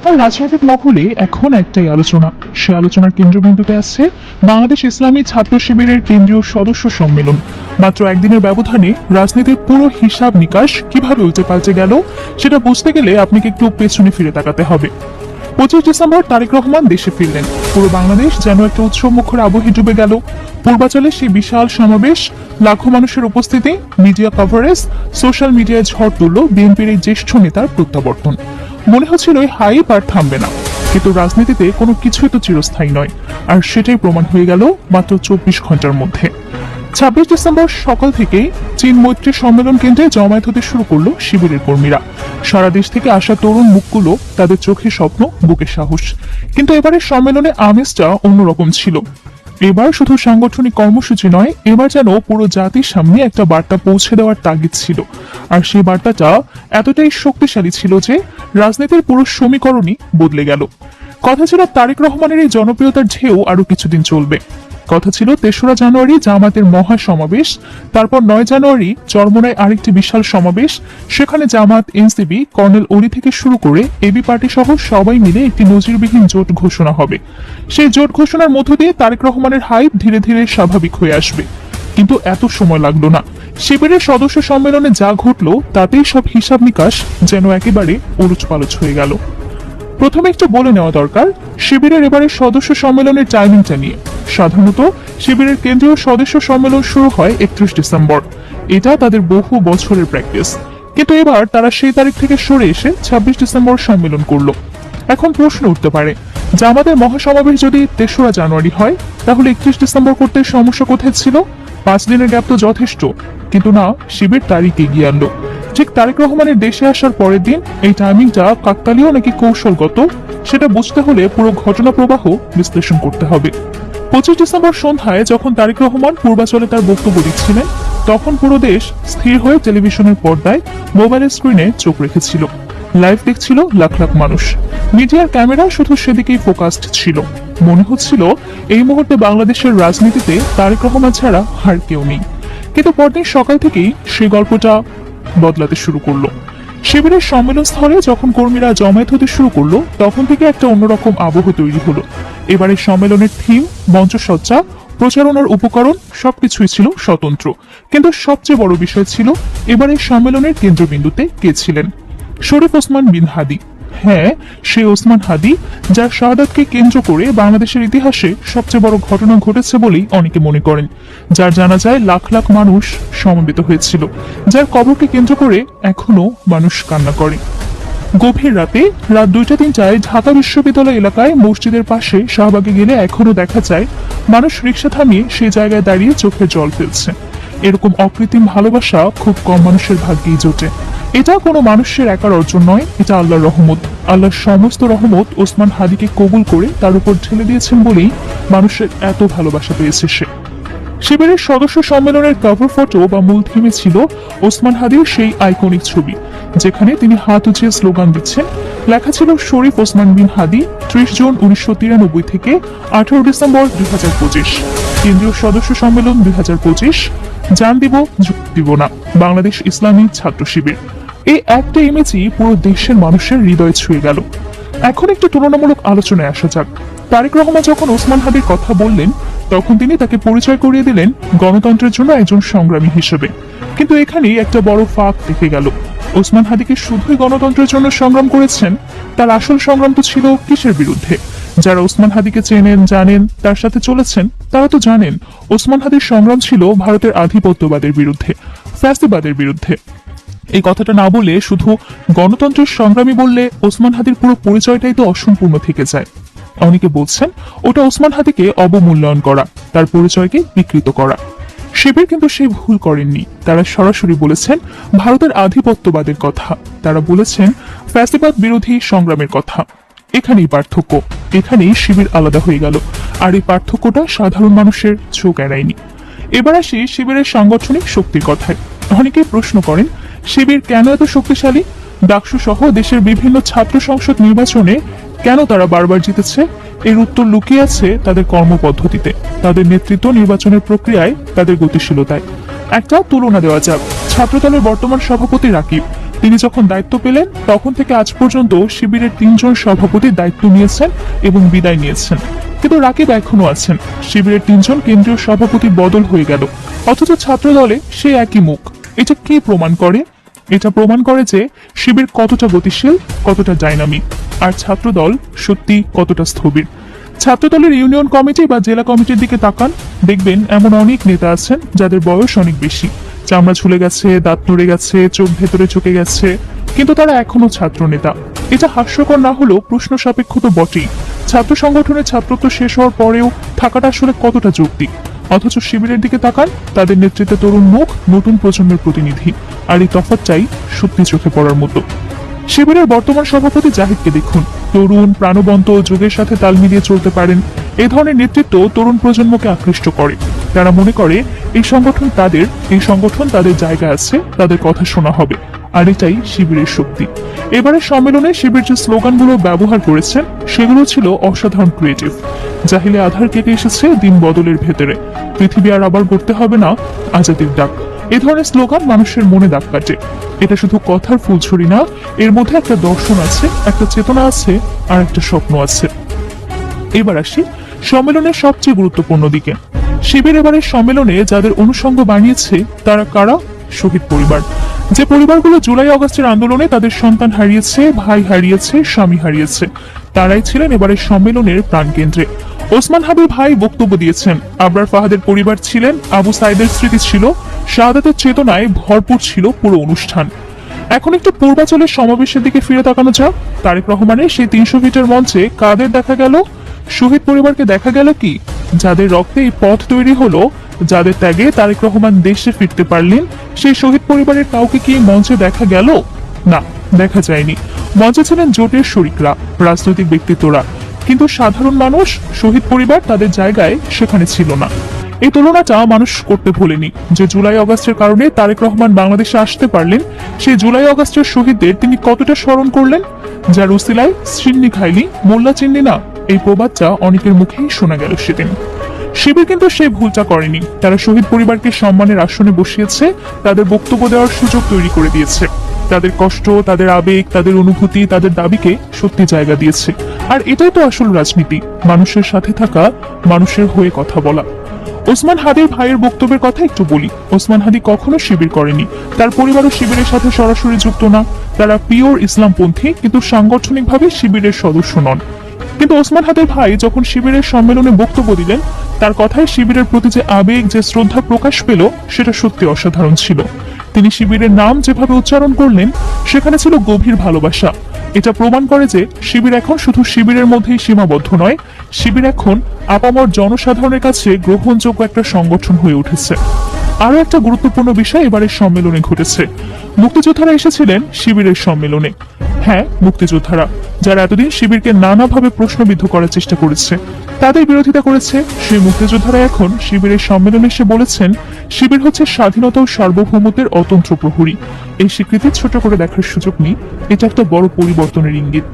আর রাজনৈতিক মহলে এখন একটাই আলোচনা, সে আলোচনার কেন্দ্রবিন্দুতে আছে বাংলাদেশ ইসলামী ছাত্র শিবিরের কেন্দ্রীয় সদস্য সম্মেলন। মাত্র একদিনের ব্যবধানে রাজনীতির পুরো হিসাব নিকাশ কিভাবে উল্টে পাল্টে গেল সেটা বুঝতে গেলে আপনাকে একটু পেছনে ফিরে তাকাতে হবে। 25 ডিসেম্বর তারেক রহমান দেশে ফিরলেন। পুরো বাংলাদেশ যেন একটা উৎসব মুখর আবহে ডুবে গেল। পূর্বাচলে সেই বিশাল সমাবেশ, লাখো মানুষের উপস্থিতি, মিডিয়া কভারেজ, সোশ্যাল মিডিয়ায় ঝড় তুলল বিএনপির এই জ্যেষ্ঠ নেতার প্রত্যাবর্তন। মনে হচ্ছিল এই হাইপ আর থামবে না, কিন্তু রাজনীতিতে কোনো কিছুই তো চিরস্থায়ী নয়, আর সেটাই প্রমাণ হয়ে গেল মাত্র 24 ঘন্টার মধ্যে। 26 ডিসেম্বর সকাল থেকেই চীন মৈত্রী সম্মেলন কেন্দ্রে জমায়েত হতে শুরু করলো শিবিরের কর্মীরা। সারা দেশ থেকে আসা তরুণ মুখগুলো, তাদের চোখে স্বপ্ন, বুকে সাহস। কিন্তু এবারের সম্মেলনে আমেজটা অন্যরকম ছিল। এবার শুধু সাংগঠনিক কর্মসূচি নয়, এবার যেন পুরো জাতির সামনে একটা বার্তা পৌঁছে দেওয়ার তাগিদ ছিল। আর সেই বার্তাটা এতটাই শক্তিশালী ছিল যে রাজনীতির পুরো সমীকরণই বদলে গেল। কথা ছিল তারেক রহমানের এই জনপ্রিয়তার ঢেউ আরো কিছুদিন চলবে। কথা ছিল 3রা জানুয়ারি জামাতের মহা সমাবেশ, তারপর 9 জানুয়ারি চরমোনায় আরেকটি বিশাল সমাবেশ। সেখানে জামাত, এনসিপি, কর্নেল ওলি থেকে শুরু করে এবি পার্টি সহ সবাই মিলে একটি নজিরবিহীন জোট ঘোষণা হবে। সেই জোট ঘোষণার মধ্য দিয়ে তারেক রহমানের হাইপ ধীরে ধীরে স্বাভাবিক হয়ে আসবে। কিন্তু এত সময় লাগলো না। শিবিরের সদস্য সম্মেলনে যা ঘটলো তাতেই সব হিসাব নিকাশ যেন একেবারে উলুচপালচ হয়ে গেল। প্রথমে একটু বলে নেওয়া দরকার শিবিরের এবারের সদস্য সম্মেলনের টাইমিংটা নিয়ে। সাধারণত শিবিরের কেন্দ্রীয় সদস্য সম্মেলন শুরু হয় 31 ডিসেম্বর। এটা তাদের বহু বছরের প্র্যাকটিস, কিন্তু এবার তারা সেই তারিখ থেকে সরে এসে 26 ডিসেম্বর সম্মেলন করলো। এখন প্রশ্ন উঠতে পারে, জামাতের মহাসমাবেশ যদি 3রা জানুয়ারি হয়, তাহলে 31 ডিসেম্বর করতে সমস্যা কোথায় ছিল? 5 দিনের গ্যাপ তো যথেষ্ট। কিন্তু না, শিবির তারিখ এগিয়ে আনলো। ঠিক তারেক রহমানের দেশে আসার পরের দিন। এই টাইমিংটা কাকতালীয় নাকি কৌশলগত, সেটা বুঝতে হলে পুরো ঘটনা প্রবাহ বিশ্লেষণ করতে হবে। 25 ডিসেম্বর সন্ধ্যায় যখন তারেক রহমান পূর্বাচলে তার বক্তব্য দিচ্ছিলেন, তখন পুরো দেশ স্থির হয়ে টেলিভিশনের পর্দায়, মোবাইলের স্ক্রিনে চোখ রেখেছিল। লাইভ দেখছিল লাখ লাখ মানুষ। মিডিয়ার ক্যামেরা শুধু সেদিকেই ফোকাসড ছিল। মনে হচ্ছিল এই মুহূর্তে বাংলাদেশের রাজনীতিতে তারেক রহমান ছাড়া আর কেউ নেই। কিন্তু পরদিন সকাল থেকেই সেই গল্পটা বদলাতে শুরু করলো। শিবিরের সম্মেলন স্থলে যখন কর্মীরা জমায়েত হতে শুরু করলো, তখন থেকে একটা অন্যরকম আবহ তৈরি হলো। এবারের সম্মেলনের থিম, মঞ্চসজ্জা, প্রচারণার উপকরণ সবকিছুই ছিল স্বতন্ত্র। কিন্তু সবচেয়ে বড় বিষয় ছিল এবারের সম্মেলনের কেন্দ্রবিন্দুতে কে ছিলেন? শরীফ ওসমান বিন হাদি। হ্যাঁ, সেই ওসমান হাদি, যার শাহাদাতকে কেন্দ্র করে বাংলাদেশের ইতিহাসে সবচেয়ে বড় ঘটনা ঘটেছে বলেই অনেকে মনে করেন, যার জানাজায় লাখ লাখ মানুষ সমবেত হয়েছিল, যার কবরকে কেন্দ্র করে এখনো মানুষ কান্না করে। গভীর রাতে, রাত 2টা-3টায় ঢাকা বিশ্ববিদ্যালয় এলাকায় মসজিদের পাশে শাহবাগে গেলে এখনো দেখা যায় মানুষ রিকশা থামিয়ে সেই জায়গায় দাঁড়িয়ে চোখের জল ফেলছে। এরকম অকৃত্রিম ভালোবাসা খুব কম মানুষের ভাগ্যেই জোটে। এটা কোনো মানুষের একার অর্জন নয়, এটা আল্লাহর রহমত। আল্লাহর সমস্ত রহমত ওসমান হাদিকে কবুল করে তার উপর ঢেলে দিয়েছেন বলেই মানুষের এত ভালোবাসা পেয়েছে সে। শিবিরের সদস্য সম্মেলনের কভার ফটো বা মূল থিমে ছিল ওসমান হাদির সেই আইকনিক ছবি, যেখানে তিনি হাত উঁচিয়ে স্লোগান দিচ্ছেন। লেখা ছিল শরীফ ওসমান বিন হাদি, 30 জুন 1993 থেকে 18 ডিসেম্বর 2025, কেন্দ্রীয় সদস্য সম্মেলন 2025, জান দিব দিব না, বাংলাদেশ ইসলামী ছাত্র শিবির। এই একটা ইমেজই পুরো দেশের মানুষের হৃদয় ছুঁয়ে গেল। এখন একটু তুলনামূলক আলোচনায় আসা যাক। তারেক রহমান যখন ওসমান হাদির কথা বললেন, তখন তিনি তাকে পরিচয় করিয়ে দিলেন গণতন্ত্রের জন্য একজন সংগ্রামী হিসেবে। কিন্তু এখানেই একটা বড় ফাঁক দেখে গেল। ওসমান হাদিকে শুধুই গণতন্ত্রের জন্য সংগ্রাম করেছেন, তার আসল সংগ্রাম তো ছিল কিসের বিরুদ্ধে? যারা ওসমান হাদিকে চেনেন, জানেন, তার সাথে চলেছেন, তারা তো জানেন ওসমান হাদির সংগ্রাম ছিল ভারতের আধিপত্যবাদের বিরুদ্ধে, ফ্যাসিবাদের বিরুদ্ধে। এই কথাটা না বলে শুধু গণতন্ত্রের সংগ্রামী বললে ওসমান হাদির পুরো পরিচয়টাই তো অসম্পূর্ণ থেকে যায়। অনেকে বলছেন ওটা ওসমান হাদিকে অবমূল্যায়ন করা, তার পরিচয়কে বিকৃত করা। শিবির কিন্তু সেই ভুল করেননি। তারা সরাসরি বলেছেন ভারতের আধিপত্যবাদের কথা, তারা বলেছেন ফ্যাসিবাদ বিরোধী সংগ্রামের কথা। এখানেই পার্থক্য, এখানেই শিবির আলাদা হয়ে গেল। আর এই পার্থক্যটা সাধারণ মানুষের চোখ এড়ায়নি। এবার আসি শিবিরের সাংগঠনিক শক্তির কথায়। অনেকেই প্রশ্ন করেন শিবির কেন এত শক্তিশালী? ডাকসু সহ দেশের বিভিন্ন ছাত্র সংসদ নির্বাচনে কেন তারা বারবার জিতেছে? এর উত্তর লুকিয়ে আছে তাদের কর্মপদ্ধতিতে, তাদের নেতৃত্ব নির্বাচনের প্রক্রিয়ায়, তাদের গতিশীলতায়। একটা তুলনা দেওয়া যাক। ছাত্রদলের বর্তমান সভাপতি রাকিব, তিনি যখন দায়িত্ব পেলেন তখন থেকে আজ পর্যন্ত শিবিরের 3 জন সভাপতি দায়িত্ব নিয়েছেন এবং বিদায় নিয়েছেন, কিন্তু রাকিব এখনো আছেন। শিবিরের 3 জন কেন্দ্রীয় সভাপতি বদল হয়ে গেল, অথচ ছাত্র দলে সে একই মুখ। এটা কি প্রমাণ করে? এটা প্রমাণ করে যে শিবির কতটা গতিশীল, কতটা ডাইনামিক, আর ছাত্রদল সত্যি কতটা স্থবির। ছাত্রদলের ইউনিয়ন কমিটি বা জেলা কমিটির দিকে তাকান, দেখবেন এমন অনেক নেতা আছেন যাদের বয়স অনেক বেশি, চামড়া ঝুলে গেছে, দাঁত নড়ে গেছে, চোখ ভেতরে চুকে গেছে, কিন্তু তারা এখনো ছাত্র নেতা। এটা হাস্যকর না হলেও প্রশ্ন সাপেক্ষ তো বটেই। ছাত্র সংগঠনের ছাত্রত্ব শেষ হওয়ার পরেও থাকাটা আসলে কতটা যৌক্তিক? অথচ শিবিরের দিকে তাকান, তাদের নেতৃত্বে তরুণ মুখ, নতুন প্রজন্মের প্রতিনিধি, আর এই তফাৎটাই সত্যি চোখে পড়ার মতো। শিবিরের বর্তমান সভাপতি জাহিদকে দেখুন, তরুণ, প্রাণবন্ত, যুগের সাথে তাল মিলিয়ে চলতে পারেন। এই ধরনের নেতৃত্ব তরুণ প্রজন্মকে আকৃষ্ট করে। তারা মনে করে এই সংগঠন তাদের জায়গা আছে, তাদের কথা শোনা হবে। আর এটাই শিবিরের শক্তি। এবারের সম্মেলনে শিবির যে স্লোগানগুলো ব্যবহার করেছেন সেগুলো ছিল অসাধারণ ক্রিয়েটিভ। জাহিলে আধার কেটে এসেছে দিন বদলের ভেতরে, পৃথিবী আর আবার গড়তে হবে না, আজাদির ডাক। এ ধরনের স্লোগান মানুষের মনে দাগ কাটে। এটা শুধু কথার ফুলছড়ি না, এর মধ্যে একটা দর্শন আছে, একটা চেতনা আছে, আর একটা স্বপ্ন আছে। এবার আসি সম্মেলনের সবচেয়ে গুরুত্বপূর্ণ দিকে। শিবির এবারের সম্মেলনে যাদের অনুষঙ্গ বানিয়েছে তারা কারা? শহীদ পরিবার। যে পরিবারগুলো জুলাই আগস্টের আন্দোলনে তাদের সন্তান হারিয়েছে, ভাই হারিয়েছে, স্বামী হারিয়েছে, তারাই ছিলেন এবারের সম্মেলনের প্রাণকেন্দ্রে। ওসমান হাবিব ভাই বক্তব্য দিয়েছেন, আবরার ফাহাদের পরিবার ছিলেন, আবু সাইদের স্মৃতি ছিল, শাহাদাতের চেতনায় ভরপুর ছিল পুরো অনুষ্ঠান। এখন একটু পূর্বাচলের সমাবেশের দিকে ফিরে তাকানো যাক। তারেক রহমানের সেই 300 ফিটের মঞ্চে কাদের দেখা গেল? শহীদ পরিবারকে দেখা গেল কি, যাদের রক্তে এই পথ তৈরি হলো, যাদের ত্যাগে তারেক রহমান দেশে ফিরতে পারলেন, সেই শহীদ পরিবারের কাউকে কি মঞ্চে দেখা গেল? না, দেখা যায়নি। মঞ্চে ছিলেন জোটের শরিকরা, রাজনৈতিক ব্যক্তিত্বরা, কিন্তু সাধারণ মানুষ, শহীদ পরিবার তাদের জায়গায় সেখানে ছিল না। এই তুলনাটা মানুষ করতে ভোলেনি যে জুলাই আগস্টের কারণে তারেক রহমান বাংলাদেশে আসতে পারলেন, সেই জুলাই আগস্টের শহীদদের তিনি কতটা স্মরণ করলেন। যার উসিলায় চিন্নি খাইলি মোল্লা চিন্নি না, এই প্রবাদটা অনেকের মুখেই শোনা গেল সেদিন। শিবির কিন্তু সেই ভুলটা করেনি। তারা শহীদ পরিবারকে সম্মানের আসনে বসিয়েছে, তাদের বক্তব্য দেওয়ার সুযোগ তৈরি করে দিয়েছে, তাদের কষ্ট, তাদের আবেগ, তাদের অনুভূতি, তাদের দাবিকে সত্যি জায়গা দিয়েছে। আর এটাই তো আসল রাজনীতি, মানুষের সাথে থাকা, মানুষের হয়ে কথা বলা। ওসমান হাদির ভাইয়ের বক্তব্যের কথা একটু বলি। ওসমান হাদি কখনো শিবির করেনি, তার পরিবারও শিবিরের সাথে সরাসরি যুক্ত না। তারা পিওর ইসলামপন্থী, কিন্তু সাংগঠনিকভাবে শিবিরের সদস্য নন। কিন্তু ওসমান হাদির ভাই যখন শিবিরের সম্মেলনে বক্তব্য দিলেন, তার কথায় শিবিরের প্রতি যে আবেগ, যে শ্রদ্ধা প্রকাশ পেল, সেটা সত্যি অসাধারণ ছিল। তিনি শিবিরের নাম যেভাবে উচ্চারণ করলেন, সেখানে ছিল গভীর ভালোবাসা। এটা প্রমাণ করে যে শিবির এখন শুধু শিবিরের মধ্যেই সীমাবদ্ধ নয়, শিবির এখন আপামর জনসাধারণের কাছে গ্রহণযোগ্য একটা সংগঠন হয়ে উঠেছে। আরো একটা গুরুত্বপূর্ণ বিষয় এবারের সম্মেলনে ঘটেছে। মুক্তিযোদ্ধারা এসেছিলেন শিবিরের সম্মেলনে। হ্যাঁ, মুক্তিযোদ্ধারা, যারা এতদিন শিবিরকে নানাভাবে প্রশ্নবিদ্ধ করার চেষ্টা করেছে, তাদের বিরোধিতা করেছে, সেই মুক্তিযোদ্ধারা এখন শিবিরের সম্মেলনে এসে বলেছেন শিবির হচ্ছে স্বাধীনতা ও সার্বভৌমত্বের অতন্ত্র প্রহরী। এই স্বীকৃতি ছোট করে দেখার সুযোগ নেই, এটা একটা বড় পরিবর্তনের ইঙ্গিত।